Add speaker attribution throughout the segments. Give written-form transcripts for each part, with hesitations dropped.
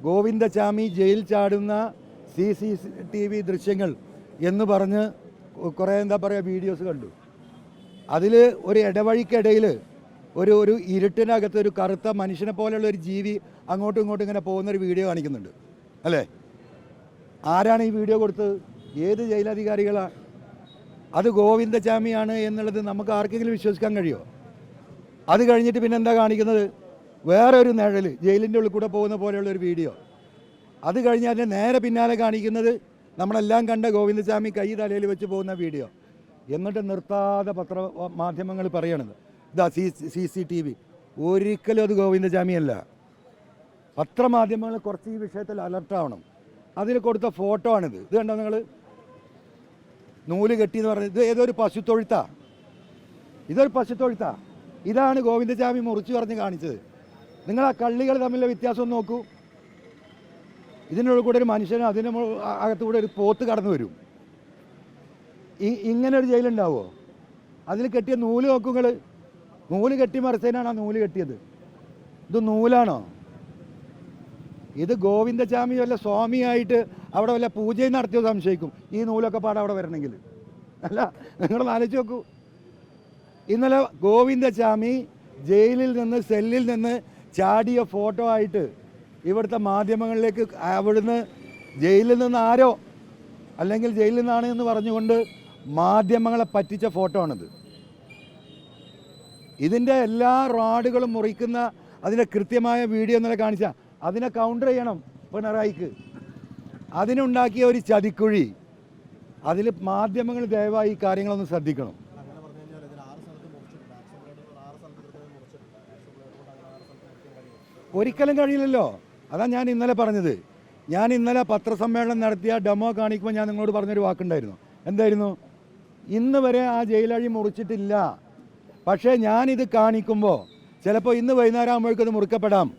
Speaker 1: Govindachami jail ചാടുന്ന CCTV ദൃശ്യങ്ങൾ എന്ന് പറഞ്ഞ് കുറേ എന്താ പറയുക വീഡിയോസ് കണ്ടു. അതിൽ ഒരു ഇടവഴിക്കിടയിൽ ഒരു ഇരുട്ടിനകത്ത് ഒരു കറുത്ത മനുഷ്യനെ പോലെയുള്ള ഒരു ജീവി അങ്ങോട്ടും ഇങ്ങോട്ടും ഇങ്ങനെ പോകുന്നൊരു വീഡിയോ കാണിക്കുന്നുണ്ട് അല്ലേ? ആരാണ് ഈ വീഡിയോ കൊടുത്തത്? ഏത് ജയിലധികാരികളാണ്? അത് ഗോവിന്ദചാമിയാണ് എന്നുള്ളത് നമുക്ക് ആർക്കെങ്കിലും വിശ്വസിക്കാൻ കഴിയുമോ? അത് കഴിഞ്ഞിട്ട് പിന്നെ എന്താ കാണിക്കുന്നത്? വേറെ ഒരു നിഴൽ ജയിലിൻ്റെ ഉള്ളിൽ കൂടെ പോകുന്ന പോലെയുള്ളൊരു വീഡിയോ. അത് കഴിഞ്ഞ് അതിൻ്റെ നേരെ പിന്നാലെ കാണിക്കുന്നത് നമ്മളെല്ലാം കണ്ട ഗോവിന്ദചാമി കൈ തലയിൽ വെച്ച് പോകുന്ന വീഡിയോ. എന്നിട്ട് നിർത്താതെ മാധ്യമങ്ങൾ പറയണത് ഇതാ CCTV. ഒരിക്കലും അത് ഗോവിന്ദചാമിയല്ല. പത്രമാധ്യമങ്ങൾ കുറച്ച് ഈ വിഷയത്തിൽ അലർട്ടാവണം. അതിൽ കൊടുത്ത ഫോട്ടോ ആണിത്. ഇത് കണ്ടോ നിങ്ങൾ? നൂല് കെട്ടി എന്ന് പറഞ്ഞത് ഇത് ഏതൊരു പശുത്തൊഴുത്താ. ഇതൊരു പശുത്തൊഴുത്താ. ഇതാണ് ഗോവിന്ദചാമി മുറിച്ച് പറഞ്ഞ് കാണിച്ചത്. നിങ്ങൾ ആ കള്ളികൾ തമ്മിലുള്ള വ്യത്യാസം നോക്കൂ. ഇതിനുള്ളിൽ കൂടെ ഒരു മനുഷ്യനും അതിന് അകത്തുകൂടെ ഒരു പോത്ത് കടന്നു വരും. ഇങ്ങനെ ഒരു ജയിലുണ്ടാവുമോ? അതിൽ കെട്ടിയ നൂല് നോക്കുങ്ങൾ. നൂല് കെട്ടി മറിച്ചതിനാണ് ആ നൂല് കെട്ടിയത്. ഇത് നൂലാണോ? ഇത് ഗോവിന്ദചാമി വല്ല സ്വാമിയായിട്ട് അവിടെ വല്ല പൂജയും നടത്തിയോ സംശയിക്കും. ഈ നൂലൊക്കെ പാടെ അവിടെ വരണമെങ്കിൽ. അല്ല, നിങ്ങളൊന്ന് ആലോചിച്ച് നോക്കൂ. ഇന്നലെ ഗോവിന്ദചാമി ജയിലിൽ നിന്ന് സെല്ലിൽ നിന്ന് ചാടിയ ഫോട്ടോ ആയിട്ട് ഇവിടുത്തെ മാധ്യമങ്ങളിലേക്ക് അവിടുന്ന് ജയിലിൽ നിന്ന് ആരോ അല്ലെങ്കിൽ ജയിലിൽ നിന്നാണ് എന്ന് പറഞ്ഞുകൊണ്ട് മാധ്യമങ്ങളെ പറ്റിച്ച ഫോട്ടോ ആണിത്. ഇതിൻ്റെ എല്ലാ റോഡുകളും മുറിക്കുന്ന അതിൻ്റെ കൃത്യമായ വീഡിയോ എന്നൊക്കെ കാണിച്ചാൽ അതിനെ കൗണ്ടർ ചെയ്യണം പിണറായിക്ക്. അതിനുണ്ടാക്കിയ ഒരു ചതിക്കുഴി. അതിൽ മാധ്യമങ്ങൾ ദയവായി ഈ കാര്യങ്ങളൊന്ന് ശ്രദ്ധിക്കണം. ഒരിക്കലും കഴിയില്ലല്ലോ. അതാ ഞാൻ ഇന്നലെ പറഞ്ഞത്. ഞാൻ ഇന്നലെ പത്രസമ്മേളനം നടത്തിയ ഡെമോ കാണിക്കുമ്പോൾ ഞാൻ നിങ്ങളോട് പറഞ്ഞൊരു വാക്കുണ്ടായിരുന്നു. എന്തായിരുന്നു? ഇന്ന് വരെ ആ ജയിലഴി മുറിച്ചിട്ടില്ല. പക്ഷേ ഞാനിത് കാണിക്കുമ്പോൾ ചിലപ്പോൾ ഇന്ന് വൈകുന്നേരം ആകുമ്പോഴേക്കും അത് മുറിക്കപ്പെടാം.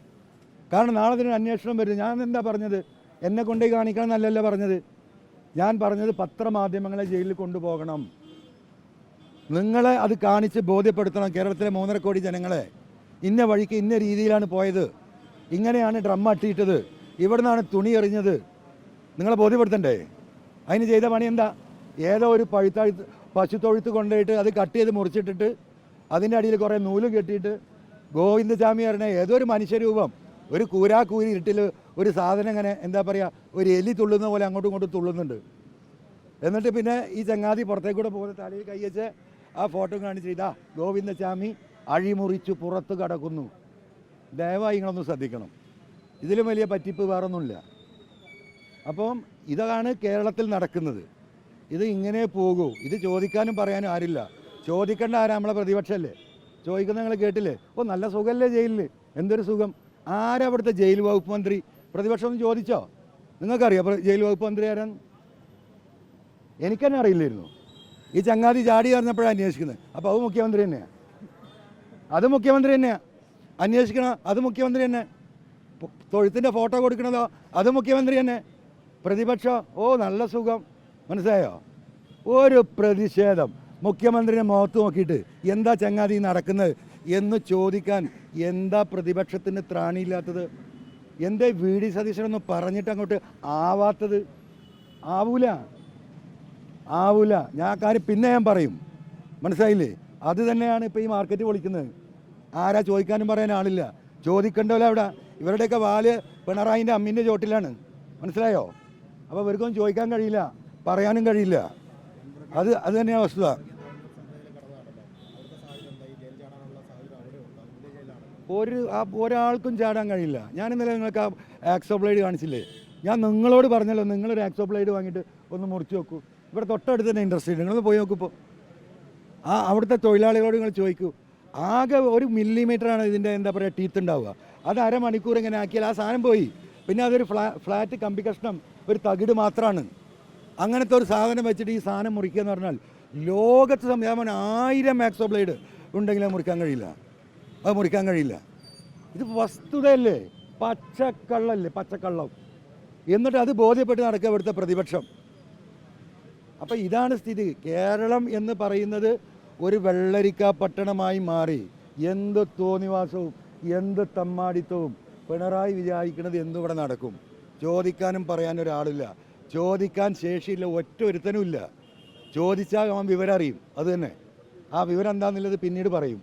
Speaker 1: കാരണം നാളെ ഇതിന് അന്വേഷണം വരും. ഞാൻ എന്താ പറഞ്ഞത്? എന്നെ കൊണ്ടേ കാണിക്കണം എന്നല്ലല്ലോ പറഞ്ഞത്. ഞാൻ പറഞ്ഞത് പത്രമാധ്യമങ്ങളെ ജയിലിൽ കൊണ്ടുപോകണം. നിങ്ങളെ അത് കാണിച്ച് ബോധ്യപ്പെടുത്തണം. കേരളത്തിലെ 3.5 കോടി ജനങ്ങളെ ഇന്ന വഴിക്ക് ഇന്ന രീതിയിലാണ് പോയത്, ഇങ്ങനെയാണ് ഡ്രം അട്ടിയിട്ടത്, ഇവിടെ നിന്നാണ് തുണി എറിഞ്ഞത്, നിങ്ങളെ ബോധ്യപ്പെടുത്തണ്ടേ? അതിന് ചെയ്ത പണി എന്താ? ഏതോ ഒരു പശുത്തൊഴുത്ത് കൊണ്ടുപോയിട്ട് അത് കട്ട് ചെയ്ത് മുറിച്ചിട്ടിട്ട് അതിൻ്റെ അടിയിൽ കുറേ നൂല് കെട്ടിയിട്ട് ഗോവിന്ദചാമി പറഞ്ഞ ഏതോ ഒരു മനുഷ്യരൂപം ഒരു കൂരാക്കൂരി ഇരുട്ടിൽ ഒരു സാധനം ഇങ്ങനെ എന്താ പറയുക ഒരു എലി തുള്ളുന്ന പോലെ അങ്ങോട്ടും ഇങ്ങോട്ടും തുള്ളുന്നുണ്ട്. എന്നിട്ട് പിന്നെ ഈ ചങ്ങാതി പുറത്തേക്കൂടെ പോകുന്ന തലയിൽ കൈവച്ച് ആ ഫോട്ടോ കാണിച്ച് ഇതാ ഗോവിന്ദചാമി അഴിമുറിച്ചു പുറത്ത് കടക്കുന്നു. ദയവായി നിങ്ങളൊന്ന് ശ്രദ്ധിക്കണം. ഇതിലും വലിയ പറ്റിപ്പ് വേറൊന്നുമില്ല. അപ്പം ഇതാണ് കേരളത്തിൽ നടക്കുന്നത്. ഇത് ഇങ്ങനെ പോകൂ. ഇത് ചോദിക്കാനും പറയാനും ആരില്ല. ചോദിക്കേണ്ട ആരാ? നമ്മളെ പ്രതിപക്ഷമല്ലേ ചോദിക്കുന്ന. നിങ്ങൾ കേട്ടില്ലേ? ഓ നല്ല സുഖമല്ലേ ജയിലിൽ? എന്തൊരു സുഖം. ആരാ അവിടുത്തെ ജയിൽ വകുപ്പ് മന്ത്രി? പ്രതിപക്ഷം ഒന്ന് ചോദിച്ചോ? നിങ്ങൾക്കറിയാം ജയിൽ വകുപ്പ് മന്ത്രി ആരാന്ന്? എനിക്കെന്നെ അറിയില്ലായിരുന്നു. ഈ ചങ്ങാതി ചാടി പറഞ്ഞപ്പോഴാണ് അന്വേഷിക്കുന്നത്. അപ്പോൾ അത് മുഖ്യമന്ത്രി തന്നെയാണ്. അത് മുഖ്യമന്ത്രി തന്നെയാണ് അന്വേഷിക്കണം. അത് മുഖ്യമന്ത്രി തന്നെ. തൊഴുത്തിൻ്റെ ഫോട്ടോ കൊടുക്കണതോ അത് മുഖ്യമന്ത്രി തന്നെ. പ്രതിപക്ഷം ഓ നല്ല സുഖം. മനസ്സിലായോ? ഒരു പ്രതിഷേധം മുഖ്യമന്ത്രിനെ മുഖത്ത് നോക്കിയിട്ട് എന്താ ചങ്ങാതി നടക്കുന്നത് എന്ന് ചോദിക്കാൻ എന്താ പ്രതിപക്ഷത്തിന് ത്രാണിയില്ലാത്തത്? എന്താ VD സതീശനൊന്ന് പറഞ്ഞിട്ട് അങ്ങോട്ട് ആവാത്തത്? ആവൂല. ഞാൻ കാര്യം പിന്നെ ഞാൻ പറയും. മനസ്സിലായില്ലേ? അത് തന്നെയാണ് ഇപ്പോൾ ഈ മാർക്കറ്റ് പൊളിക്കുന്നത്. ആരാ ചോദിക്കാനും പറയാൻ ആളില്ല. ചോദിക്കേണ്ടല്ലോ അവിടെ. ഇവരുടെയൊക്കെ വാല് പിണറായിൻ്റെ അമ്മീൻ്റെ ചോട്ടിലാണ്. മനസ്സിലായോ? അപ്പോൾ ഇവർക്കൊന്നും ചോദിക്കാൻ കഴിയില്ല, പറയാനും കഴിയില്ല. അത് തന്നെയാണ് വസ്തുത. ഒരാൾക്കും ചാടാൻ കഴിയില്ല. ഞാൻ ഇന്നലെ നിങ്ങൾക്ക് ആ ആക്സോ ബ്ലേഡ് കാണിച്ചില്ലേ? ഞാൻ നിങ്ങളോട് പറഞ്ഞല്ലോ, നിങ്ങളൊരു ആക്സോ ബ്ലേഡ് വാങ്ങിയിട്ട് ഒന്ന് മുറിച്ച് നോക്കൂ. ഇവിടെ തൊട്ടടുത്ത് തന്നെ ഇൻഡസ്ട്രി. നിങ്ങളൊന്ന് പോയി നോക്കൂ. ഇപ്പോൾ അവിടുത്തെ തൊഴിലാളികളോട് നിങ്ങൾ ചോദിക്കൂ. ആകെ 1 മില്ലിമീറ്ററാണ് ഇതിൻ്റെ എന്താ പറയുക ടീത്ത് ഉണ്ടാവുക. അത് അരമണിക്കൂർ ഇങ്ങനെ ആക്കിയാൽ ആ സാധനം പോയി. പിന്നെ അതൊരു ഫ്ലാറ്റ് കമ്പി കഷ്ണം, ഒരു തകിട് മാത്രമാണ്. അങ്ങനത്തെ ഒരു സാധനം വെച്ചിട്ട് ഈ സാധനം മുറിക്കുക എന്ന് പറഞ്ഞാൽ ലോകത്ത് സംവിധാനം 1000 ആക്സോ ബ്ലേഡ് ഉണ്ടെങ്കിൽ അത് മുറിക്കാൻ കഴിയില്ല. ഇത് വസ്തുതയല്ലേ? പച്ചക്കള്ളം. എന്നിട്ട് അത് ബോധ്യപ്പെട്ട് നടക്കുക ഇവിടുത്തെ പ്രതിപക്ഷം. അപ്പം ഇതാണ് സ്ഥിതി. കേരളം എന്ന് പറയുന്നത് ഒരു വെള്ളരിക്ക പട്ടണമായി മാറി. എന്ത് തോന്നിവാസവും എന്ത് തമ്മാടിത്തവും പിണറായി വിചാരിക്കുന്നത് എന്തുവിടെ നടക്കും? ചോദിക്കാനും പറയാൻ ഒരാളില്ല, ചോദിക്കാൻ ശേഷിയില്ല, ഒറ്റ ഒരുത്തനുമില്ല. ചോദിച്ചാൽ അവൻ വിവരം അറിയും, അത് തന്നെ. ആ വിവരം എന്താണെന്നുള്ളത് പിന്നീട് പറയും.